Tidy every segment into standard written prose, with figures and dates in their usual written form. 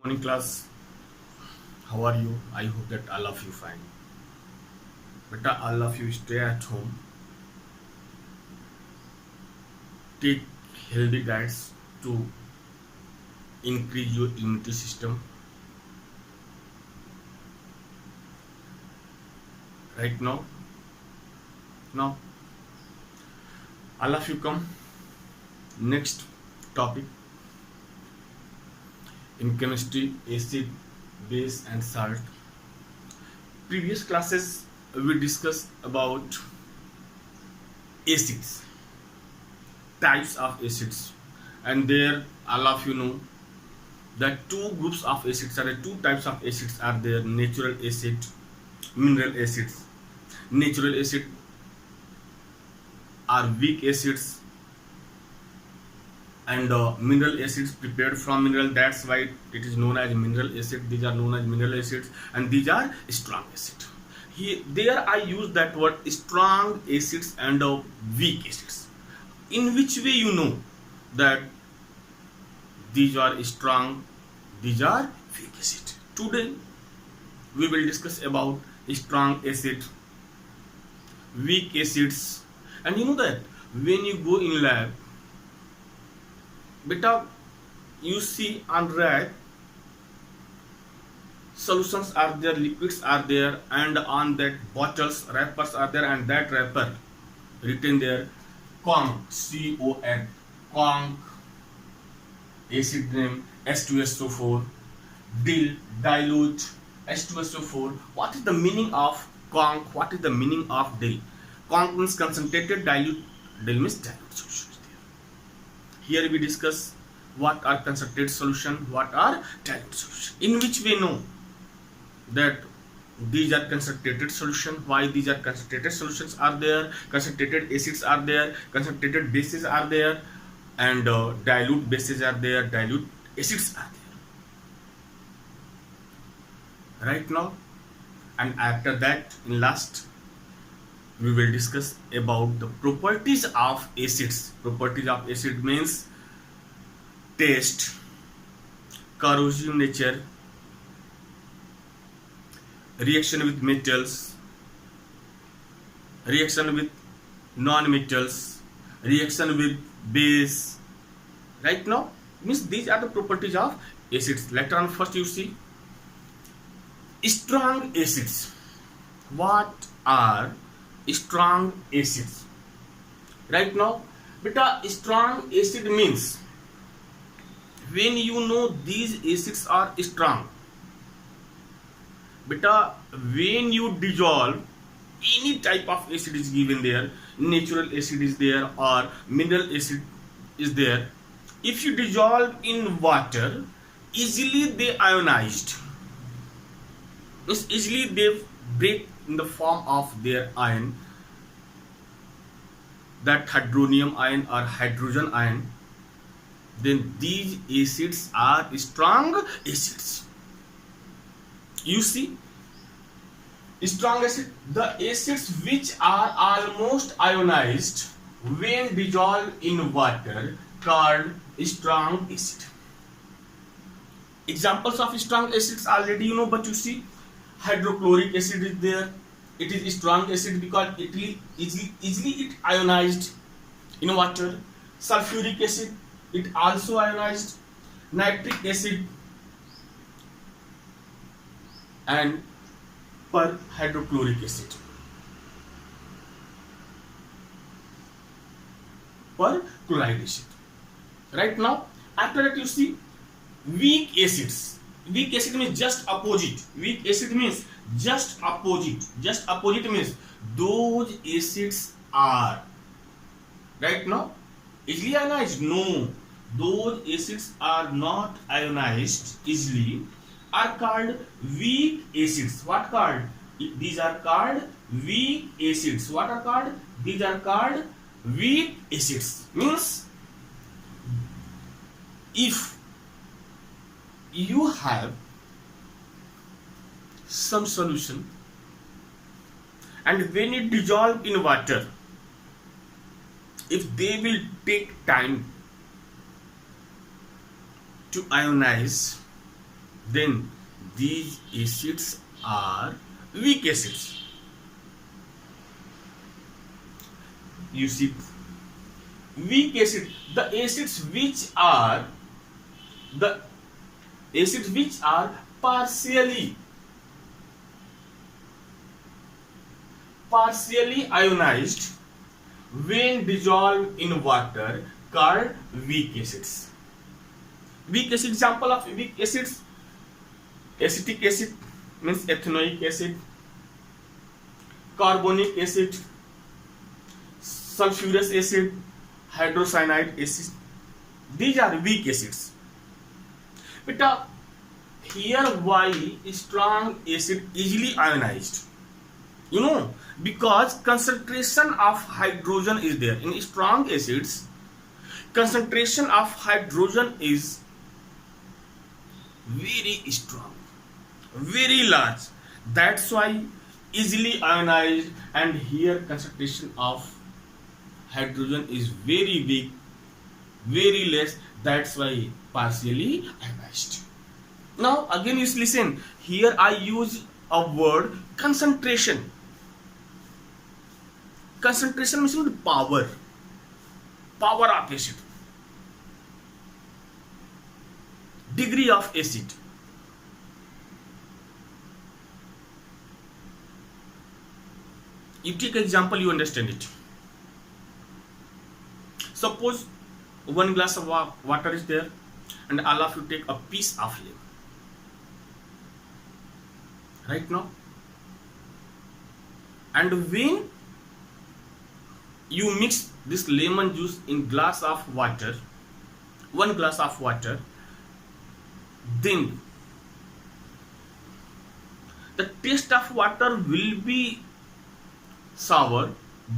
Morning class, how are you? I hope that all of you fine. Beta, all of you stay at home, take healthy diets to increase your immunity system. Right now, all of you come. Next topic in chemistry: acid, base, and salt. Previous classes we discussed about acids, types of acids, and there all of you know that two groups of acids are two types of acids are there: natural acid, mineral acids. Natural acid are weak acids, and mineral acids prepared from mineral, that's why it is known as mineral acid. These are known as mineral acids, and these are strong acid. Here there I use that word strong acids and weak acids. In which way you know that these are strong, these are weak acid? Today we will discuss about strong acid, weak acids. And you know that when you go in lab, beta, you see on rack solutions are there, liquids are there, and on that bottles wrappers are there, and that wrapper written there conc, con, conc, acid name H2SO4, dilute H2SO4. What is the meaning of conc? What is the meaning of dil? Conc means concentrated, dilute, dil means dilute solution. Here we discuss what are concentrated solution, what are dilute solution. In which we know that these are concentrated solution. Why these are concentrated solutions are there? Concentrated acids are there, concentrated bases are there, and dilute bases are there, dilute acids are there. Right now, and after that, in last, we will discuss about the properties of acids. Properties of acid means taste, corrosive nature, reaction with metals, reaction with non-metals, reaction with base. Right now, means these are the properties of acids. Later on, first you see strong acids. What are strong acids? Right now, beta, strong acid means when you know these acids are strong, beta, when you dissolve any type of acid is given there, natural acid is there or mineral acid is there, if you dissolve in water, easily they ionized, means easily they break in the form of their ion, that hydronium ion or hydrogen ion. Then these acids are strong acids. You see, strong acid, the acids which are almost ionized when dissolved in water, called strong acid. Examples of strong acids already you know, but you see, hydrochloric acid is there. It is strong acid because it easily it ionized in water. Sulfuric acid, it also ionized. Nitric acid and perhydrochloric acid. Perchloride acid. Right now, after that you see weak acids. Weak acid means just opposite. Weak acid means just opposite. Just opposite means those acids are right now easily ionized. No, those acids are not ionized easily, are called weak acids. What called? These are called weak acids. What are called? These are called weak acids. Means if you have some solution and when it dissolve in water, if they will take time to ionize, then these acids are weak acids. You see, weak acid, the acids which are partially ionized when dissolved in water called weak acids. Weak acid, example of weak acids: acetic acid means ethanoic acid, carbonic acid, sulfurous acid, hydrocyanide acid. These are weak acids. But here why strong acid easily ionized? You know, because concentration of hydrogen is there. In strong acids, concentration of hydrogen is very strong, very large. That's why easily ionized, and here concentration of hydrogen is very weak, very less. That's why partially ionized. Now again you listen. Here I use a word concentration. Concentration means power of acid, degree of acid. You take example, you understand it. Suppose 1 glass of water is there, and all of you take a piece of lemon. Right now, and when you mix this lemon juice in glass of water, 1 glass of water, then the taste of water will be sour,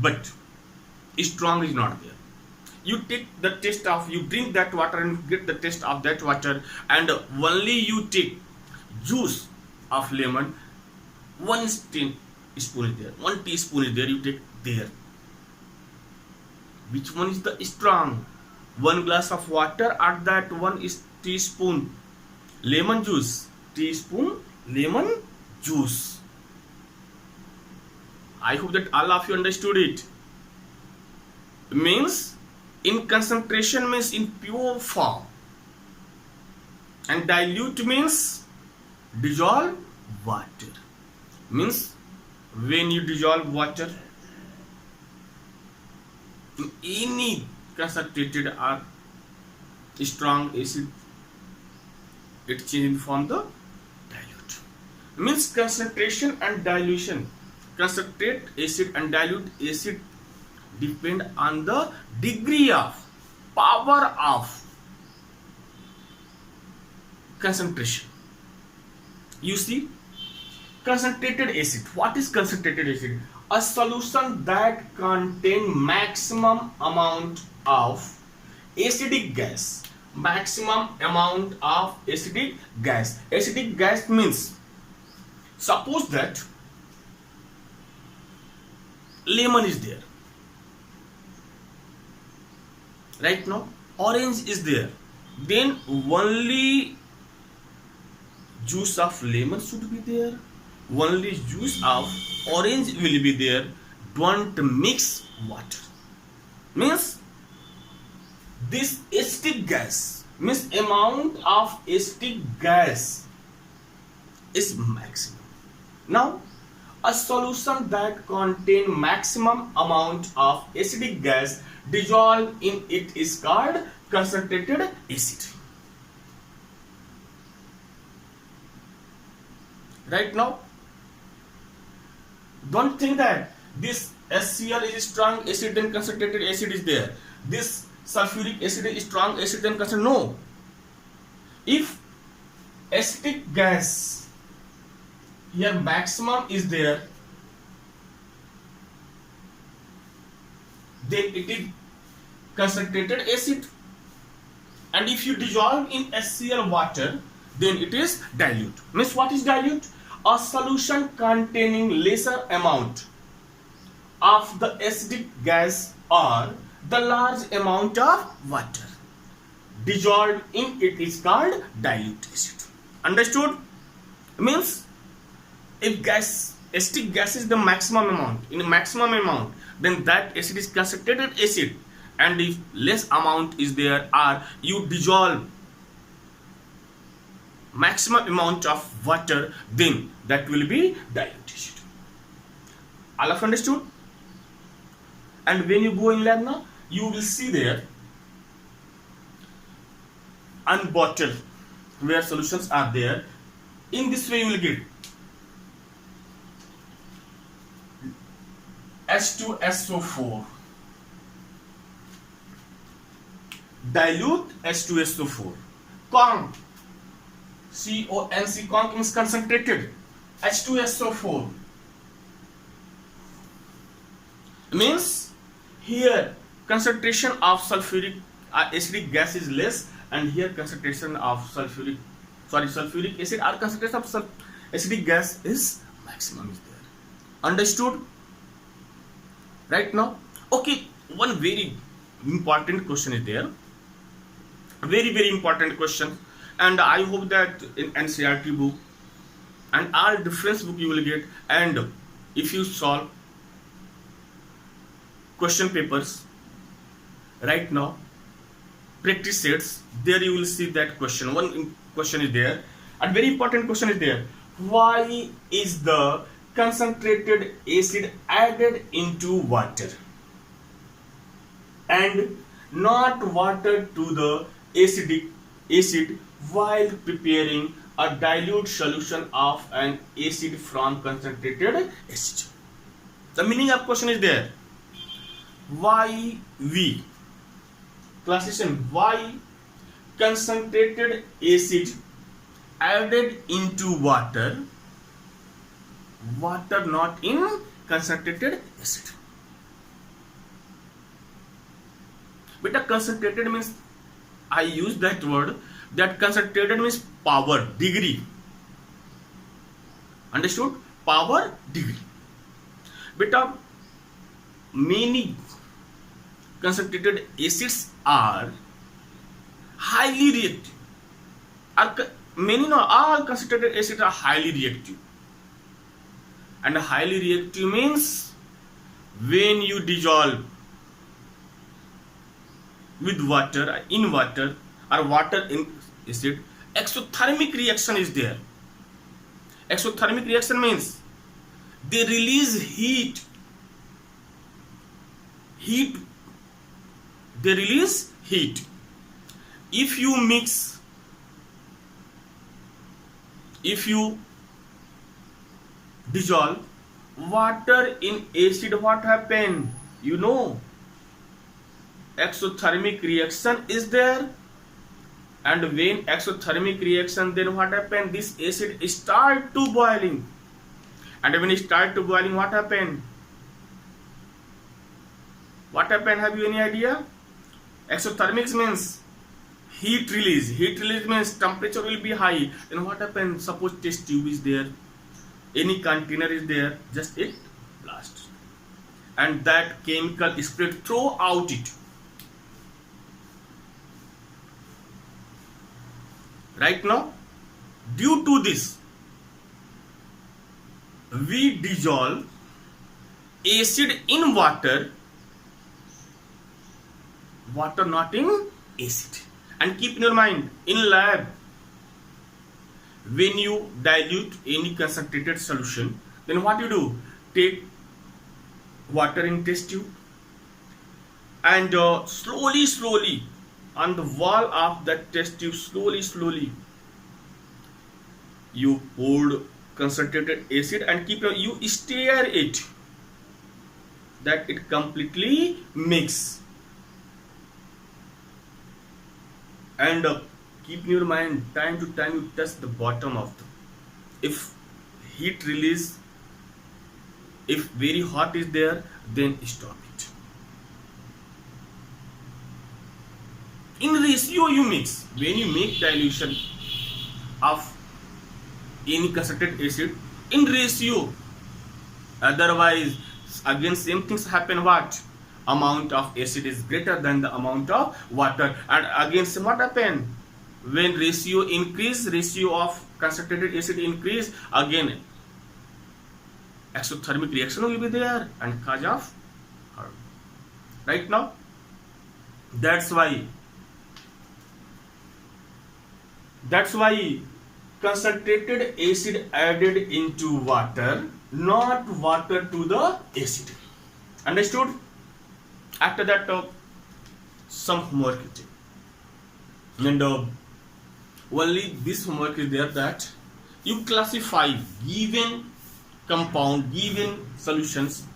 but strong is not there. You take the taste of, you drink that water and get the taste of that water, and only you take juice of lemon, 1 teaspoon is there, 1 teaspoon is there, you take there. Which one is the strong? 1 glass of water, at that 1 is teaspoon lemon juice, teaspoon lemon juice. I hope that all of you understood it. Means in concentration means in pure form, and dilute means dissolve water. Means when you dissolve water in any concentrated or strong acid, it changes from the dilute. Means concentration and dilution, concentrate acid and dilute acid depend on the degree of power of concentration. You see, concentrated acid. What is concentrated acid? A solution that contains maximum amount of acidic gas. Maximum amount of acidic gas. Acidic gas means, suppose that lemon is there. Right now, orange is there. Then only juice of lemon should be there. Only juice of orange will be there. Don't mix water. Means this acetic gas, means amount of acetic gas is maximum. Now a solution that contains maximum amount of acidic gas dissolved in it is called concentrated acid. Right now, don't think that this HCl is strong acid and concentrated acid is there. This sulfuric acid is strong acid and concentrated. No. If acetic gas here maximum is there, then it is concentrated acid, and if you dissolve in HCl water, then it is dilute. Means what is dilute? A solution containing lesser amount of the acidic gas or the large amount of water dissolved in it is called dilute acid. Understood? Means if acetic gas is the maximum amount, in a maximum amount, then that acid is concentrated acid, and if less amount is there, or you dissolve maximum amount of water, then that will be dilute acid. All of understood? And when you go in lab now, you will see there unbottled where solutions are there. In this way you will get H2SO4, dilute H2SO4, conc, CONC, conc means concentrated, H2SO4 means here concentration of sulfuric acidic gas is less, and here concentration of sulfuric acid or concentration of acidic gas is maximum is there. Understood? Right now, okay, one very important question is there, very important question, and I hope that in NCERT book and all difference book you will get, and if you solve question papers right now, practice sets, there you will see that question. One question is there, and very important question is there. Why is the concentrated acid added into water and not water to the acidic acid while preparing a dilute solution of an acid from concentrated acid? The meaning of question is there. Why we classification, why concentrated acid added into water not in concentrated acid? But a concentrated means, I use that word, that concentrated means power, degree. Understood? Power, degree. But many concentrated acids are highly reactive. All concentrated acids are highly reactive. And highly reactive means when you dissolve with water, in water, or water in acid, exothermic reaction is there. Exothermic reaction means they release heat. They release heat. If you dissolve water in acid, what happen? You know, exothermic reaction is there, and when exothermic reaction, then what happen? This acid start to boiling, and when it start to boiling, what happen? What happen? Have you any idea? Exothermics means heat release. Heat release means temperature will be high. Then what happens? Suppose test tube is there, any container is there, just it blast, and that chemical is spread throughout it. Right now, due to this, we dissolve acid in water not in acid. And keep in your mind, in lab, when you dilute any concentrated solution, then what you do? Take water in test tube, and slowly on the wall of that test tube, slowly you poured concentrated acid, and you stir it that it completely mix. And keep in your mind, time to time you test the bottom of the, if heat release, if very hot is there, then stop it. In ratio you mix. When you make dilution of any concentrated acid, in ratio, otherwise again same things happen. What? Amount of acid is greater than the amount of water, and again what happen? when ratio increase, ratio of concentrated acid increase, again exothermic reaction will be there and cause of harm. Right now, that's why concentrated acid added into water, not water to the acid. Understood? After that, some homework is there. And only this homework is there, that you classify given compound, given solutions,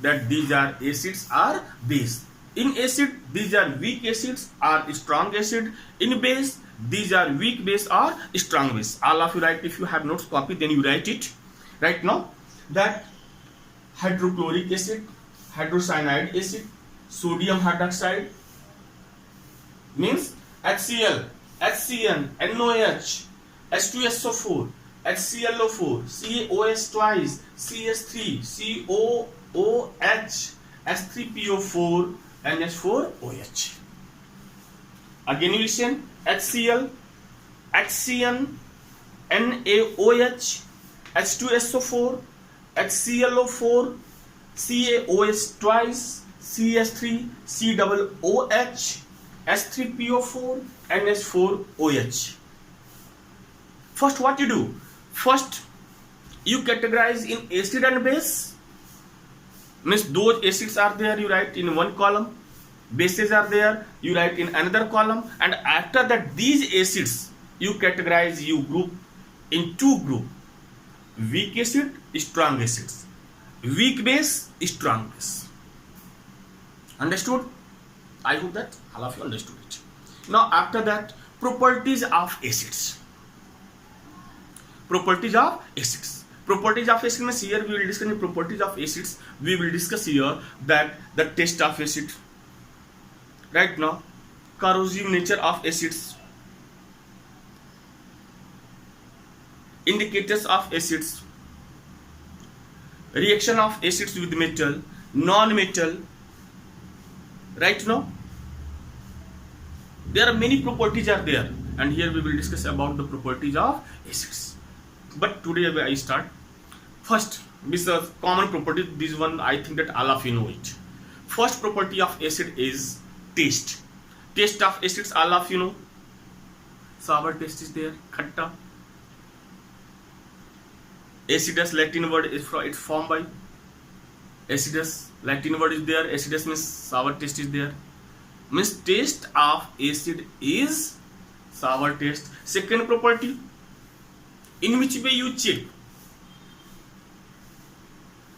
that these are acids or base. In acid, these are weak acids or strong acid. In base, these are weak base or strong base. All of you write. If you have notes copy, then you write it. Right now, that hydrochloric acid, hydrocyanide acid, sodium hydroxide means HCl, HCN, NOH, H2SO4, HClO4, CaOH twice, CS3, COOH, S3PO4, NH4OH. Again you listen, HCl, HCN, NaOH, H2SO4, HClO4, CaOH twice, CS3, COOH, S3PO4, NH4OH. First, what you do? First, you categorize in acid and base. Means those acids are there, you write in one column. Bases are there, you write in another column. And after that, these acids you categorize, you group in two groups: weak acid, strong acids. Weak base, strong base. Understood? I hope that all of you understood it. Now after that, properties of acids. Properties of acids. Properties of acids means here we will discuss the properties of acids. We will discuss here that the test of acid. Right now, corrosive nature of acids. Indicators of acids. Reaction of acids with metal, non-metal. Right now, there are many properties are there, and here we will discuss about the properties of acids. But today I start first with a common property. This one I think that all of you know it. First property of acid is taste. Taste of acids, all of you know. Sour taste is there, khatta. Acidus, Latin word is it's formed by acidus. Latin word is there. Acidus means sour taste is there. Means taste of acid is sour taste. Second property, in which way you check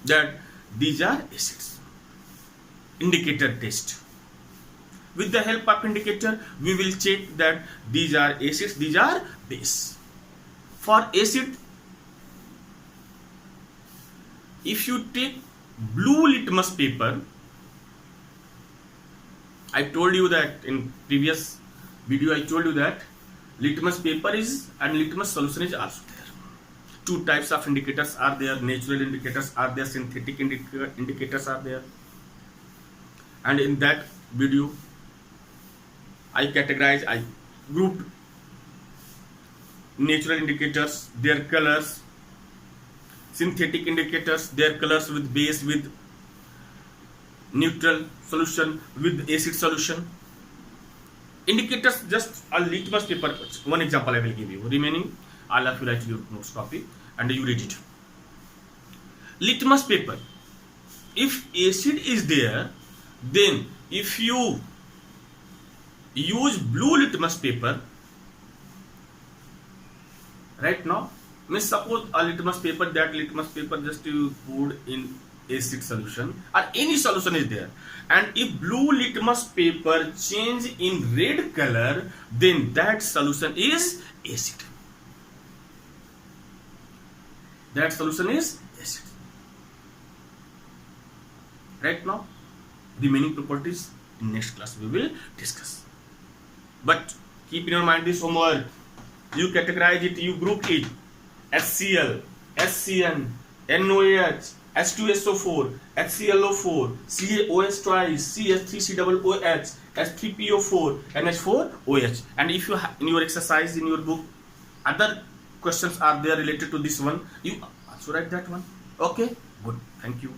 that these are acids. Indicator test. With the help of indicator, we will check that these are acids, these are base. For acid, if you take blue litmus paper, I told you that in previous video, I told you that litmus paper is and litmus solution is also there. Two types of indicators are there. Natural indicators are there, synthetic indicators are there. And in that video, I grouped natural indicators, their colors, synthetic indicators, their colors with base, with neutral solution, with acid solution. Indicators, just a litmus paper. One example I will give you. Remaining, all of you write your notes copy and you read it. Litmus paper. If acid is there, then if you use blue litmus paper, right now, means suppose a litmus paper, that litmus paper just you put in acid solution or any solution is there, and if blue litmus paper change in red color, then that solution is acid. That solution is acid. Right now, the remaining properties in next class we will discuss. But keep in your mind this homework. You categorize it, you group it. HCl, HCN, NOH, H2SO4, HClO4, CaOH twice, CH3COOH, H3PO4, NH4OH. And if you have in your exercise in your book other questions are there related to this one, you also write that one. Okay, good. Thank you.